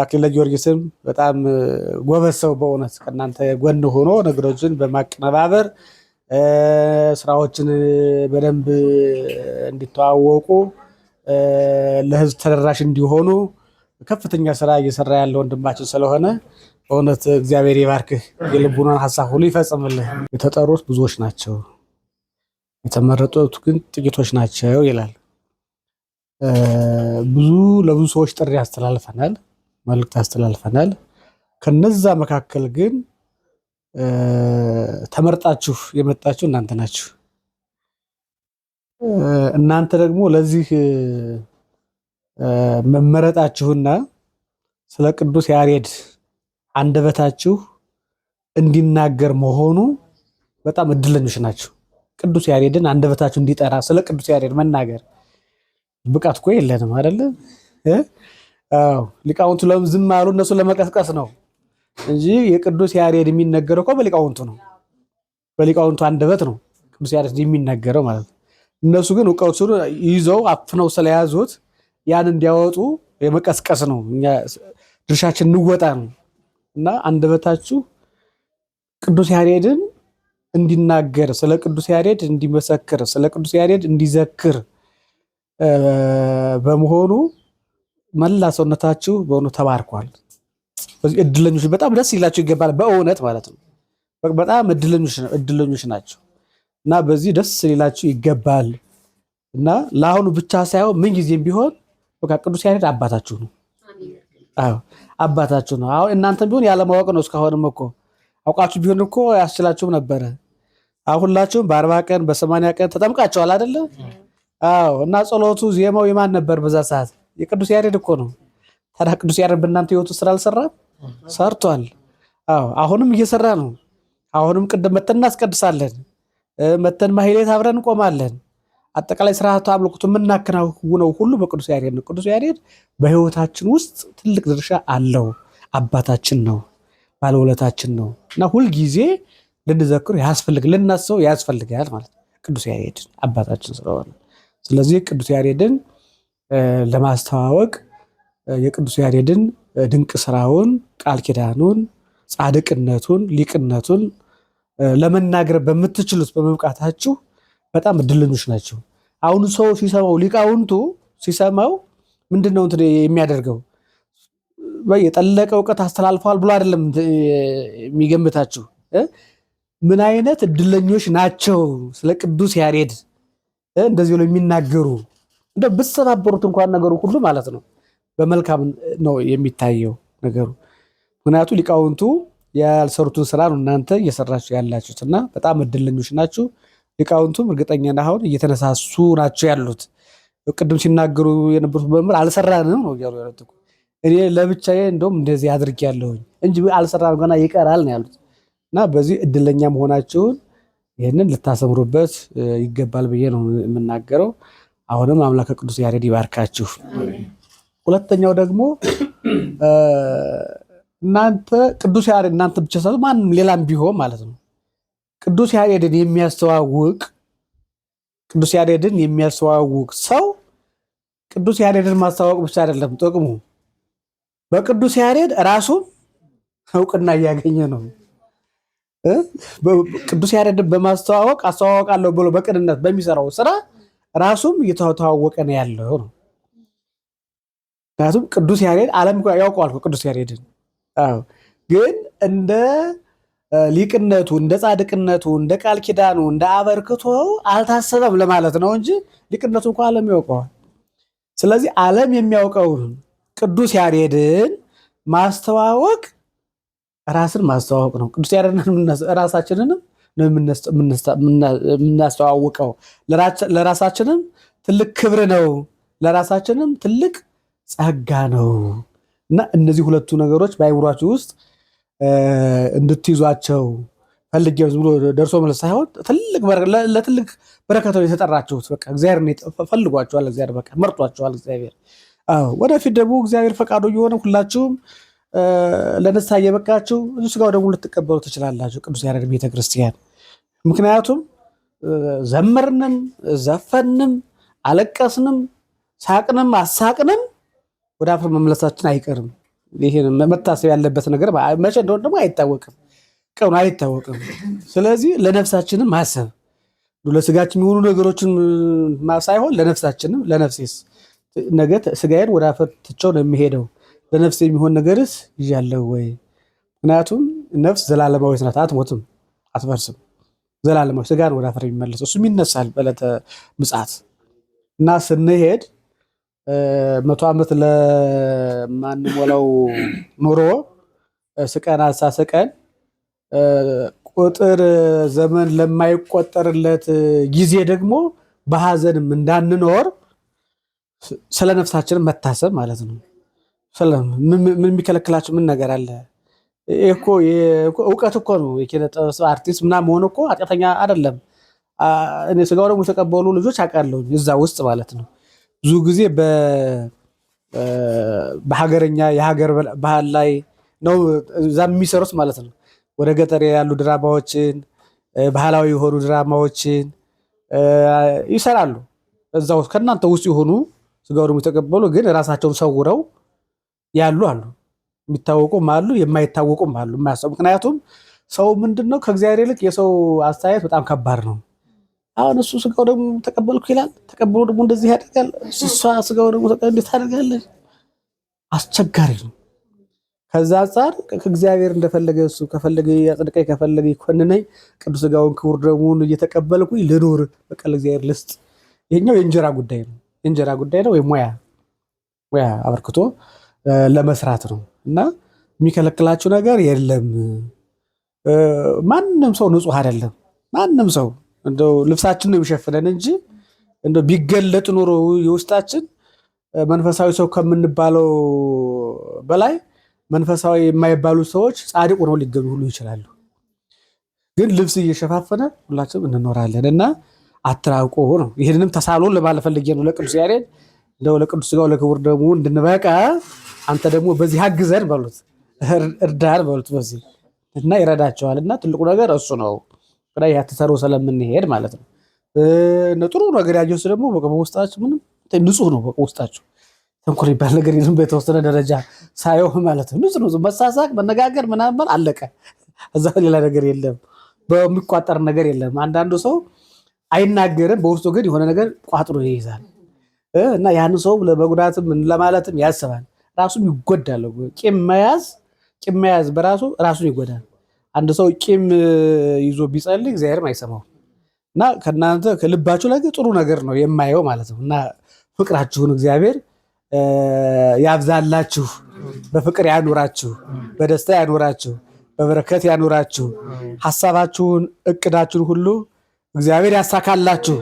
አክሊለ ጊዮርጊስም በጣም ጎበዝ ሰው በእውነት ከእናንተ ጎን ሆኖ ነገሮችን በማቀነባበር ስራዎችን በደንብ እንዲተዋወቁ ለህዝብ ተደራሽ እንዲሆኑ ከፍተኛ ስራ እየሰራ ያለ ወንድማችን ስለሆነ በእውነት እግዚአብሔር ይባርክህ፣ የልቡናን ሐሳብ ሁሉ ይፈጽምልህ። የተጠሩት ብዙዎች ናቸው፣ የተመረጡት ግን ጥቂቶች ናቸው ይላል። ለብዙ ሰዎች ጥሪ አስተላልፈናል፣ መልእክት አስተላልፈናል። ከነዛ መካከል ግን ተመርጣችሁ የመጣችሁ እናንተ ናችሁ። እናንተ ደግሞ ለዚህ መመረጣችሁና ስለ ቅዱስ ያሬድ አንደበታችሁ እንዲናገር መሆኑ በጣም እድለኞች ናችሁ። ቅዱስ ያሬድን አንደበታችሁ እንዲጠራ ስለ ቅዱስ ያሬድ መናገር ብቃት እኮ የለንም አይደለ? ሊቃውንቱ ለምን ዝም አሉ? እነሱ ለመቀስቀስ ነው እንጂ የቅዱስ ያሬድ የሚነገረው እኮ በሊቃውንቱ ነው። በሊቃውንቱ አንደበት ነው ቅዱስ ያሬድ የሚነገረው ማለት ነው። እነሱ ግን እውቀቱን ይዘው አፍነው ስለያዙት ያን እንዲያወጡ የመቀስቀስ ነው። እኛ ድርሻችን እንወጣ ነው እና አንደበታችሁ ቅዱስ ያሬድን እንዲናገር፣ ስለ ቅዱስ ያሬድ እንዲመሰክር፣ ስለ ቅዱስ ያሬድ እንዲዘክር በመሆኑ መላ ሰውነታችሁ በእውነት ተባርኳል። በዚህ እድለኞች በጣም ደስ ይላችሁ ይገባል። በእውነት ማለት ነው በጣም እድለኞች ናቸው እና በዚህ ደስ ሊላችሁ ይገባል እና ለአሁኑ ብቻ ሳይሆን ምን ጊዜም ቢሆን በቃ ቅዱስ ያሬድ አባታችሁ ነው። አዎ አባታችሁ ነው። አሁን እናንተም ቢሆን ያለማወቅ ነው። እስካሁንም እኮ አውቃችሁ ቢሆን እኮ ያስችላችሁም ነበረ። አሁላችሁም በ40 ቀን በ80 ቀን ተጠምቃችኋል አይደለ? አዎ እና ጸሎቱ ዜማው የማን ነበር በዛ ሰዓት? የቅዱስ ያሬድ እኮ ነው። ታዲያ ቅዱስ ያሬድ በእናንተ ህይወቱ ስራ አልሰራም? ሰርቷል። አዎ አሁንም እየሰራ ነው። አሁንም ቅድም መተን እናስቀድሳለን፣ መተን ማህሌት አብረን እንቆማለን። አጠቃላይ ስርዓቱ አምልኮቱ የምናከናውነው ሁሉ በቅዱስ ያሬድ ነው። ቅዱስ ያሬድ በህይወታችን ውስጥ ትልቅ ድርሻ አለው። አባታችን ነው፣ ባለውለታችን ነው እና ሁልጊዜ ልንዘክሩ ልናስበው ያስፈልጋል ማለት ነው ቅዱስ ያሬድ አባታችን ስለሆነ። ስለዚህ ቅዱስ ያሬድን ለማስተዋወቅ የቅዱስ ያሬድን ድንቅ ስራውን፣ ቃል ኪዳኑን፣ ጻድቅነቱን፣ ሊቅነቱን ለመናገር በምትችሉት በመብቃታችሁ በጣም እድለኞች ናቸው። አሁን ሰው ሲሰማው ሊቃውንቱ ሲሰማው ምንድነው እንትን የሚያደርገው? የጠለቀ እውቀት አስተላልፈዋል ብሎ አይደለም የሚገምታችሁ። ምን አይነት እድለኞች ናቸው ስለ ቅዱስ ያሬድ እንደዚህ ብለው የሚናገሩ። እንደ ብትሰባበሩት እንኳን ነገሩ ሁሉ ማለት ነው በመልካም ነው የሚታየው ነገሩ። ምክንያቱም ሊቃውንቱ ያልሰሩትን ስራ ነው እናንተ እየሰራችሁ ያላችሁትና በጣም እድለኞች ናችሁ። ሊቃውንቱም እርግጠኛ ነኝ አሁን እየተነሳሱ ናቸው ያሉት። ቅድም ሲናገሩ የነበሩት መምህር አልሰራንም ነው ያሉ ያሉት። እኔ ለብቻዬ እንደውም እንደዚህ አድርጌያለሁኝ እንጂ አልሰራንም ገና ይቀራል ነው ያሉት። እና በዚህ እድለኛ መሆናችሁን ይህንን ልታሰምሩበት ይገባል ብዬ ነው የምናገረው። አሁንም አምላከ ቅዱስ ያሬድ ይባርካችሁ። ሁለተኛው ደግሞ እናንተ ቅዱስ ያሬድ እናንተ ብቻ ሳይሆን ማንም ሌላም ቢሆን ማለት ነው ቅዱስ ያሬድን የሚያስተዋውቅ ሰው ቅዱስ ያሬድን ማስተዋወቅ ብቻ አይደለም ጥቅሙ፣ በቅዱስ ያሬድ ራሱን እውቅና እያገኘ ነው። ቅዱስ ያሬድን በማስተዋወቅ አስተዋወቃለሁ ብሎ በቅንነት በሚሰራው ስራ ራሱም እየተዋወቀ ነው ያለው ነው። ምክንያቱም ቅዱስ ያሬድ ዓለም ያውቀዋል ቅዱስ ያሬድን። ግን እንደ ሊቅነቱ፣ እንደ ጻድቅነቱ፣ እንደ ቃል ኪዳኑ፣ እንደ አበርክቶ አልታሰበም ለማለት ነው እንጂ ሊቅነቱ እንኳን ዓለም ያውቀዋል። ስለዚህ ዓለም የሚያውቀውን ቅዱስ ያሬድን ማስተዋወቅ ራስን ማስተዋወቅ ነው። ቅዱስ ያሬድን ራሳችንንም ነው የምናስተዋውቀው። ለራሳችንም ትልቅ ክብር ነው፣ ለራሳችንም ትልቅ ጸጋ ነው እና እነዚህ ሁለቱ ነገሮች በአይምሯችሁ ውስጥ እንድትይዟቸው ፈልጌ ብሎ ደርሶ መልስ ሳይሆን ለትልቅ በረከት ነው የተጠራችሁት። በቃ እግዚአብሔር ፈልጓችኋል፣ እግዚአብሔር በቃ መርጧችኋል እግዚአብሔር። ወደፊት ደግሞ እግዚአብሔር ፈቃዱ እየሆነ ሁላችሁም ለንስሐ እየበቃችሁ ስጋው ደግሞ ልትቀበሉ ትችላላችሁ ቅዱስ ያሬድ ቤተክርስቲያን። ምክንያቱም ዘመርንም፣ ዘፈንም፣ አለቀስንም፣ ሳቅንም፣ አሳቅንም ወደ አፈር መመለሳችን አይቀርም። ይሄን መታሰብ ያለበት ነገር መቼ እንደሆነ ደግሞ አይታወቅም፣ ቀኑ አይታወቅም። ስለዚህ ለነፍሳችንም ማሰብ ለስጋችን የሚሆኑ ነገሮችን ሳይሆን ለነፍሳችንም ለነፍሴስ ነገ ስጋዬን ወደ አፈር ትቼው ነው የሚሄደው፣ ለነፍሴ የሚሆን ነገርስ ይዣለሁ ወይ? ምክንያቱም ነፍስ ዘላለማዊት ናት፣ አትሞትም፣ አትፈርስም። ዘላለማዊ ስጋን ወደ አፈር የሚመለሰው እሱም ይነሳል በዕለተ ምጽአት እና ስንሄድ 100 ዓመት ለማንሞላው ኑሮ ስቀን አሳስቀን ቁጥር ዘመን ለማይቆጠርለት ጊዜ ደግሞ በሐዘንም እንዳንኖር ስለ ነፍሳችን መታሰብ ማለት ነው። ምን የሚከለክላችሁ ምን ነገር አለ? እኮ እውቀት እኮ ነው። የኪነ ጥበብ አርቲስት ምናምን መሆን እኮ ኃጢአተኛ አይደለም። እኔ ስጋው ደግሞ የተቀበሉ ልጆች አውቃለሁ እዛ ውስጥ ማለት ነው። ብዙ ጊዜ በሀገረኛ የሀገር ባህል ላይ ነው እዛ የሚሰሩት ማለት ነው። ወደ ገጠር ያሉ ድራማዎችን ባህላዊ የሆኑ ድራማዎችን ይሰራሉ። እዛ ውስጥ ከእናንተ ውስጥ የሆኑ ስጋው ደግሞ የተቀበሉ ግን ራሳቸውን ሰውረው ያሉ አሉ። የሚታወቁም አሉ፣ የማይታወቁም አሉ። ምክንያቱም ሰው ምንድነው ከእግዚአብሔር ይልቅ የሰው አስተያየት በጣም ከባድ ነው። አሁን እሱ ስጋው ደግሞ ተቀበልኩ ይላል፣ ተቀብሎ ደግሞ እንደዚህ ያደርጋል። እሷ ስጋው ደግሞ እንዴት ታደርጋለች? አስቸጋሪ ነው። ከዛ አንጻር ከእግዚአብሔር እንደፈለገ እሱ ከፈለገ ያጽድቀኝ ከፈለገ ይኮንነኝ ቅዱስ ስጋውን ክቡር ደሙን እየተቀበልኩ ልኑር፣ በቃ ለእግዚአብሔር ልስጥ። ይሄኛው የእንጀራ ጉዳይ ነው። የእንጀራ ጉዳይ ነው ወይ ሙያ አበርክቶ ለመስራት ነው እና የሚከለክላችሁ ነገር የለም። ማንም ሰው ንጹህ አይደለም። ማንም ሰው እንደው ልብሳችን ነው የሚሸፍነን እንጂ እንደው ቢገለጥ ኑሮ የውስጣችን መንፈሳዊ ሰው ከምንባለው በላይ መንፈሳዊ የማይባሉ ሰዎች ጻድቅ ሆነው ሊገኙ ሁሉ ይችላሉ። ግን ልብስ እየሸፋፈነ ሁላችንም እንኖራለን እና አትራቁ ነው። ይህንንም ተሳሎ ለማለት ፈልጌ ነው ለቅዱስ ያሬድ እንደው ለቅዱስ ስጋው ለክቡር ደሙ እንድንበቃ አንተ ደግሞ በዚህ አግዘን በሉት፣ እርዳን በሉት በዚህ እና ይረዳቸዋል። እና ትልቁ ነገር እሱ ነው። ላይ ያተሰሩ ስለምንሄድ ማለት ነው። ጥሩ ነገር ያየሁት ደግሞ በቃ በውስጣችሁ ምንም ንጹህ ነው። በቃ ውስጣችሁ ተንኮል ይባል ነገር የለም። በተወሰነ ደረጃ ሳየው ማለት ነው ንጹህ መሳሳቅ፣ መነጋገር ምናምን አለቀ። እዛ ሌላ ነገር የለም፣ በሚቋጠር ነገር የለም። አንዳንዱ ሰው አይናገርም፣ በውስጡ ግን የሆነ ነገር ቋጥሮ ይይዛል እና ያን ሰው ለመጉዳትም ለማለትም ያስባል፣ ራሱም ይጎዳል። ቂም መያዝ በራሱ ራሱን ይጎዳል። አንድ ሰው ቂም ይዞ ቢጸልይ እግዚአብሔርም አይሰማው እና ከእናንተ ከልባችሁ ላይ ጥሩ ነገር ነው የማየው ማለት ነው። እና ፍቅራችሁን እግዚአብሔር ያብዛላችሁ፣ በፍቅር ያኑራችሁ፣ በደስታ ያኑራችሁ፣ በበረከት ያኑራችሁ። ሐሳባችሁን እቅዳችሁን ሁሉ እግዚአብሔር ያሳካላችሁ።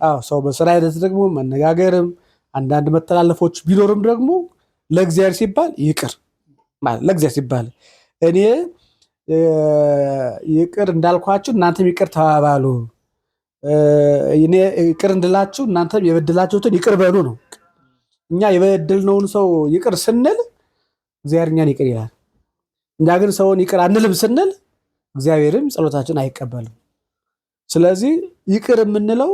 አዎ ሰው በስራ ሂደት ደግሞ መነጋገርም አንዳንድ መተላለፎች ቢኖርም ደግሞ ለእግዚአብሔር ሲባል ይቅር ማለት ለእግዚአብሔር ሲባል እኔ ይቅር እንዳልኳችሁ እናንተም ይቅር ተባባሉ፣ እኔ ይቅር እንድላችሁ እናንተም የበደላችሁትን ይቅር በሉ ነው። እኛ የበደልነውን ሰው ይቅር ስንል እግዚአብሔር እኛን ይቅር ይላል። እኛ ግን ሰውን ይቅር አንልም ስንል እግዚአብሔርም ጸሎታችን አይቀበልም። ስለዚህ ይቅር የምንለው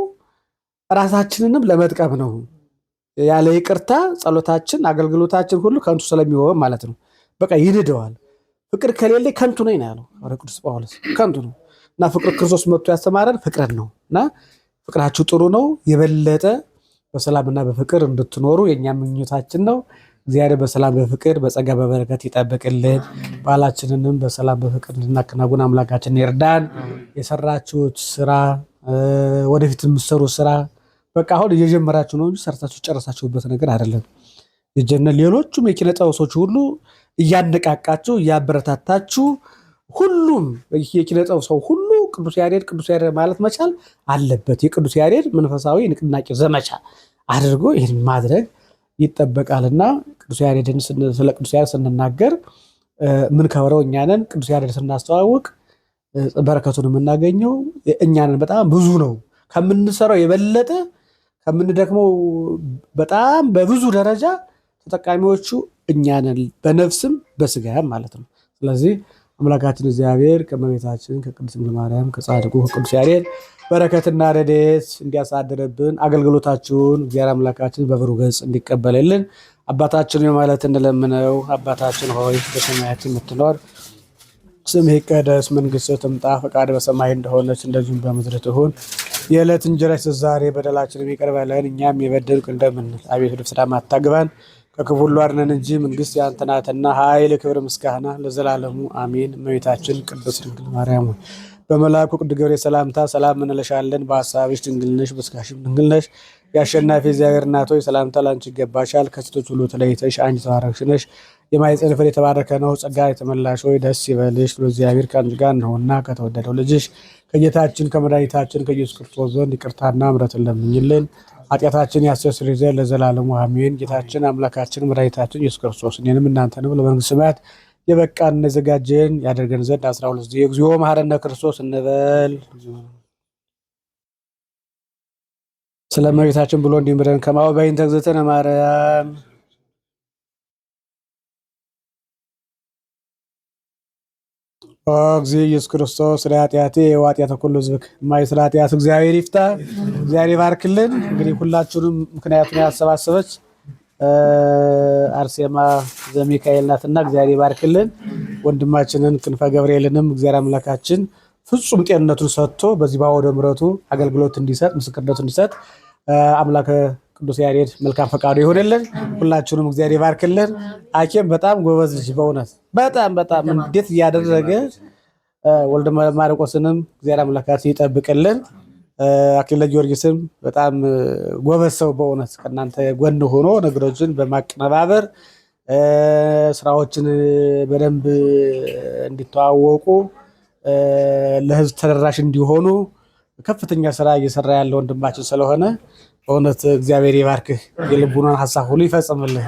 ራሳችንንም ለመጥቀም ነው። ያለ ይቅርታ ጸሎታችን፣ አገልግሎታችን ሁሉ ከንቱ ስለሚሆን ማለት ነው። በቃ ይንደዋል። ፍቅር ከሌለ ከንቱ ነኝ ነው ያለው ቅዱስ ጳውሎስ። ከንቱ ነው እና ፍቅር ክርስቶስ መጥቶ ያስተማረን ፍቅርን ነው እና ፍቅራችሁ ጥሩ ነው። የበለጠ በሰላምና በፍቅር እንድትኖሩ የኛ ምኞታችን ነው። እግዚአብሔር በሰላም በፍቅር በጸጋ በበረከት ይጠብቅልን። በዓላችንንም በሰላም በፍቅር እንድናከናውን አምላካችን ይርዳን። የሰራችሁት ስራ ወደፊት የምትሰሩት ስራ በቃ አሁን እየጀመራችሁ ነው እንጂ ሰርታችሁ ጨረሳችሁበት ነገር አይደለም። ሌሎቹም የኪነ ጥበብ ሰዎች ሁሉ እያነቃቃችሁ እያበረታታችሁ ሁሉም የኪነ ጥበብ ሰው ሁሉ ቅዱስ ያሬድ ማለት መቻል አለበት። የቅዱስ ያሬድ መንፈሳዊ ንቅናቄ ዘመቻ አድርጎ ይህን ማድረግ ይጠበቃልና ቅዱስ ያሬድን ስለ ቅዱስ ያሬድ ስንናገር ምን ከብረው እኛንን ቅዱስ ያሬድ ስናስተዋውቅ በረከቱን የምናገኘው እኛንን በጣም ብዙ ነው። ከምንሰራው የበለጠ ከምንደክመው በጣም በብዙ ደረጃ ተጠቃሚዎቹ እኛንን በነፍስም በስጋም ማለት ነው። ስለዚህ አምላካችን እግዚአብሔር ከእመቤታችን ከቅድስት ድንግል ማርያም ከጻድቁ ከቅዱስ ያሬድ በረከትና ረድኤት እንዲያሳድርብን አገልግሎታችሁን እግዚአብሔር አምላካችን በብሩህ ገጽ እንዲቀበልልን አባታችን ማለት እንለምነው። አባታችን ሆይ በሰማያት የምትኖር ስምህ ይቀደስ፣ መንግሥትህ ትምጣ፣ ፈቃድህ በሰማይ እንደሆነች እንደዚሁም በምድር ትሁን። የዕለት እንጀራችንን ዛሬ በደላችንን ይቅር በለን እኛም የበደሉንን እንደምንል፣ አቤቱ ወደ ፈተና አታግባን ከክፉ ሁሉ አድነን እንጂ መንግሥት ያንተ ናትና ኃይል፣ ክብር፣ ምስጋና ለዘላለሙ አሜን። እመቤታችን ቅድስት ድንግል ማርያም ሆይ በመልአኩ ቅዱስ ገብርኤል ሰላምታ ሰላም እንልሻለን። በሐሳብሽ ድንግል ነሽ፣ በሥጋሽም ድንግል ነሽ። የአሸናፊ እግዚአብሔር እናት ሆይ ሰላምታ ላንቺ ይገባሻል። ከሴቶች ሁሉ ተለይተሽ አንቺ የተባረክሽ ነሽ፣ የማኅፀንሽ ፍሬ የተባረከ ነው። ጸጋ የተመላሽ ሆይ ደስ ይበልሽ፣ እግዚአብሔር ከአንቺ ጋር ነውና ከተወደደው ልጅሽ ከጌታችን ከመድኃኒታችን ከኢየሱስ ክርስቶስ ዘንድ ይቅርታና ምሕረትን ለምኝልን ኃጢአታችን ያስተሰርይ ዘንድ ለዘላለሙ አሜን። ጌታችን አምላካችን መድኃኒታችን ኢየሱስ ክርስቶስ እኔንም እናንተንም ለመንግሥተ ሰማያት የበቃን እንዘጋጀን ያደርገን ዘንድ 12 ጊዜ እግዚኦ መሐረነ ክርስቶስ እንበል። ስለ እመቤታችን ብሎ እንዲምረን ከማሁ በይንተ እግዝእትነ ማርያም እግዚእ ኢየሱስ ክርስቶስ ስለ ኃጢአቴ ወኃጢአተ ኩሉ ሕዝብ ማይስለ ኃጢአት እግዚአብሔር ይፍታ። እግዚአብሔር ይባርክልን። እንግዲህ ሁላችሁንም ምክንያቱም ያሰባሰበች አርሴማ ዘሚካኤል ናትና እግዚአብሔር ይባርክልን። ወንድማችንን ክንፈ ገብርኤልንም እግዚአብሔር አምላካችን ፍጹም ጤንነቱን ሰጥቶ በዚህ ባወደ ምሕረቱ አገልግሎት እንዲሰጥ ምስክርነቱ እንዲሰጥ አምላከ ቅዱስ ያሬድ መልካም ፈቃዱ ይሆንልን። ሁላችሁንም እግዚአብሔር ይባርክልን። አኬም በጣም ጎበዝ ልጅ በእውነት በጣም እንዴት እያደረገ ወልደ ማርቆስንም እግዚአብሔር አምላካችን ይጠብቅልን። አክሊለ ጊዮርጊስም በጣም ጎበዝ ሰው በእውነት ከእናንተ ጎን ሆኖ ነገሮችን በማቀነባበር ስራዎችን በደንብ እንዲተዋወቁ ለሕዝብ ተደራሽ እንዲሆኑ ከፍተኛ ስራ እየሰራ ያለ ወንድማችን ስለሆነ በእውነት እግዚአብሔር ይባርክህ፣ የልቡናን ሀሳብ ሁሉ ይፈጽምልህ።